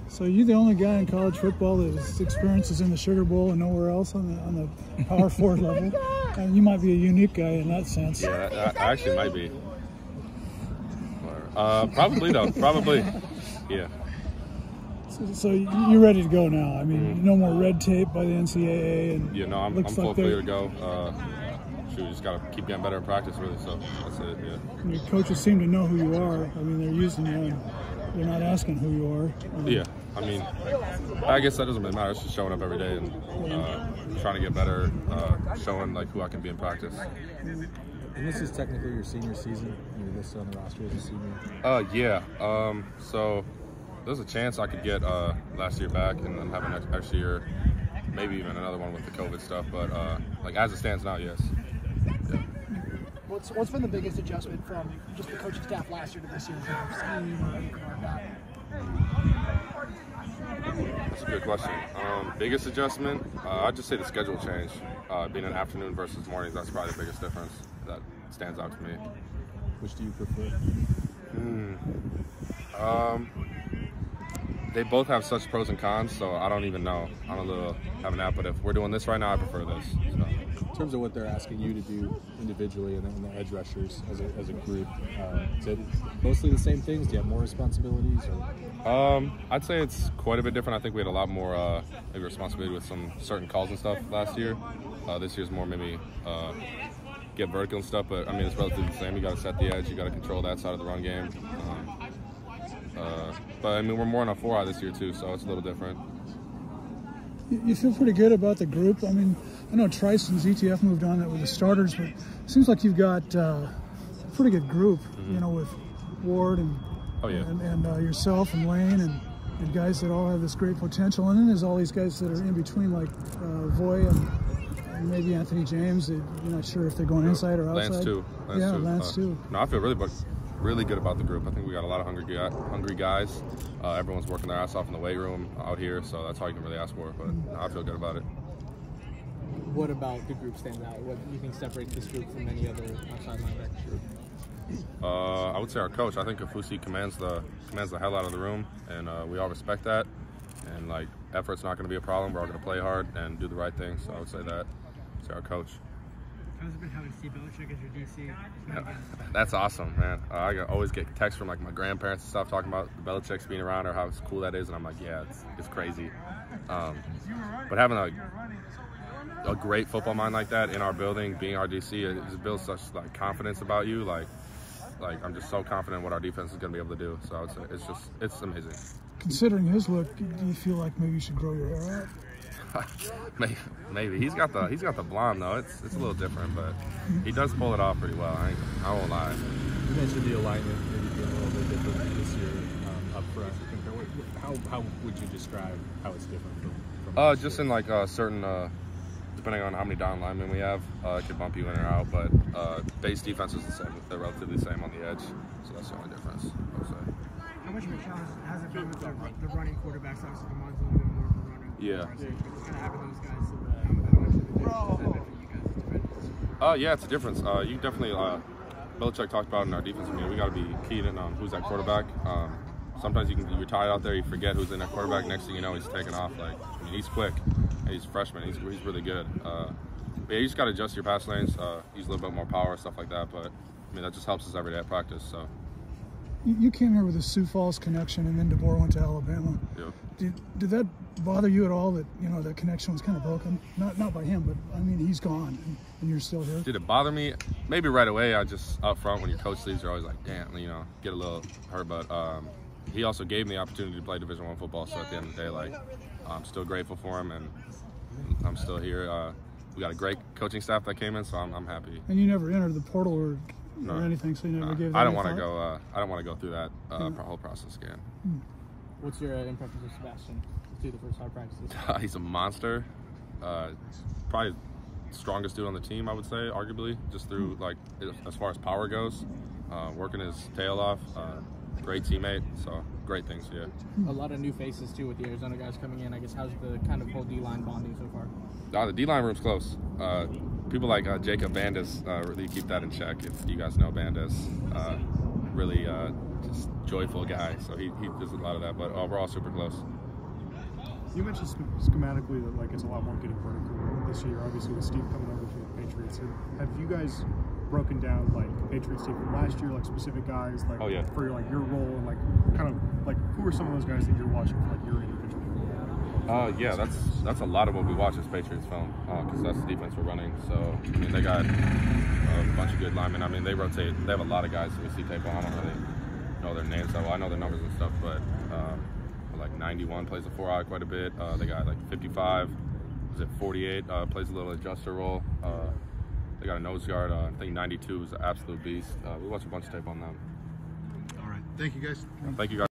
So you're the only guy in college football that his experience is in the Sugar Bowl and nowhere else on the Power 4 level. And you might be a unique guy in that sense. Yeah, I actually might be. Probably though. Probably. Yeah. So you're ready to go now. I mean, no more red tape by the NCAA. And yeah, no, I'm full clear to go. We just got to keep getting better in practice, really. So that's it. Yeah. Your coaches seem to know who you are. I mean, they're using you. And they're not asking who you are. Yeah. I mean, I guess that doesn't really matter. It's just showing up every day and trying to get better, showing like who I can be in practice. And this is technically your senior season. You're listed on the roster as a senior. Yeah. So there's a chance I could get last year back and then have an extra year, maybe even another one with the COVID stuff. But like as it stands now, yes. Yeah. What's been the biggest adjustment from just the coaching staff last year to this year? Scheme or anything like that? That's a good question. Biggest adjustment, I'd just say the schedule change. Being an afternoon versus mornings, that's probably the biggest difference that stands out to me. Which do you prefer? They both have such pros and cons, so I don't even know. I don't have an app, but if we're doing this right now, I prefer this. So. In terms of what they're asking you to do individually and then the edge rushers as a group, is it mostly the same things? Do you have more responsibilities? Or? I'd say it's quite a bit different. I think we had a lot more maybe responsibility with some certain calls and stuff last year. This year's more maybe get vertical and stuff, but I mean it's relatively the same. You got to set the edge, you got to control that side of the run game. But I mean we're more on a 4-eye this year too, so it's a little different. You feel pretty good about the group. I mean, I know Trice and ZTF moved on that with the starters, but it seems like you've got a pretty good group, you know, with Ward and yourself and Lane and guys that all have this great potential. And then there's all these guys that are in between, like Voy and maybe Anthony James. You're not sure if they're going inside or outside. Lance too. No, I feel really good about the group. I think we got a lot of hungry guys. Everyone's working their ass off in the weight room out here, so that's all you can really ask for. But I feel good about it. What about the group stands out? What do you think separates this group from any other outside linebacker group? I would say our coach. I think Kafusi commands the hell out of the room, and we all respect that. And like effort's not going to be a problem. We're all going to play hard and do the right thing. So I would say that. Say our coach. How's it been having Steve Belichick as your DC? That's awesome, man. I always get texts from like my grandparents and stuff talking about the Belichick's being around or how cool that is, and I'm like, yeah, it's crazy. But having a great football mind like that in our building, being our DC, it just builds such like confidence about you. Like I'm just so confident in what our defense is going to be able to do. So I would say it's amazing. Considering his look, do you feel like maybe you should grow your hair out? Maybe he's got the blonde though. It's a little different, but he does pull it off pretty well. I won't lie. You mentioned the alignment maybe being a little bit different this year up front. How would you describe how it's different from just in like certain depending on how many down linemen we have, it could bump you in or out. But base defense is the same. They're relatively the same on the edge, so that's the only difference I would say. How much of a challenge has it been with the running quarterbacks? Obviously, Demon's a little bit more of a runner. Yeah. Kind of having those guys. How much of a difference has that been for you guys as defenders? Yeah, it's a difference. You definitely, Belichick talked about in our defense meeting, we got to be keyed in on who's that quarterback. Sometimes you're tied out there, you forget who's in that quarterback. Next thing you know, he's taking off. He's quick. He's a freshman. He's really good. But yeah, you just got to adjust your pass lanes, use a little bit more power, stuff like that. But I mean, that just helps us every day at practice. So. You came here with a Sioux Falls connection, and then DeBoer went to Alabama. Yep. Did that bother you at all? That that connection was kind of broken, not by him, but I mean he's gone, and you're still here. Did it bother me? Maybe right away. I just up front when your coach leaves, you're always like, damn, get a little hurt. But he also gave me the opportunity to play Division I football. So at the end of the day, I'm still grateful for him, and I'm still here. We got a great coaching staff that came in, so I'm happy. And you never entered the portal or anything, so you never gave that I don't want to go. I don't want to go through that whole process again. What's your impressions of Sebastian through the first 5 practices? He's a monster. Probably the strongest dude on the team, I would say, arguably, just through as far as power goes. Working his tail off. Great teammate. So great things. Yeah. A lot of new faces too with the Arizona guys coming in. I guess how's the kind of whole D-line bonding so far? The D-line room's close. People like Jacob Bandes really keep that in check. If you guys know Bandes, really just joyful guy. So he does a lot of that. But we're all super close. You mentioned schematically that like it's a lot more getting vertical this year. Obviously, with Steve coming over from the Patriots, have you guys broken down like the Patriots team from last year, like specific guys, like for like your role and like kind of like who are some of those guys that you're watching for like your individual role? Yeah, that's a lot of what we watch as Patriots film because that's the defense we're running. So I mean, they got a bunch of good linemen. I mean, they rotate. They have a lot of guys that we see tape on. I don't really know their names that well. I know their numbers and stuff, but like 91 plays a 4-eye quite a bit. They got like 55. Was it 48? Plays a little adjuster role. They got a nose guard. I think 92 is an absolute beast. We watch a bunch of tape on them. All right. Thank you, guys. Thank you, guys.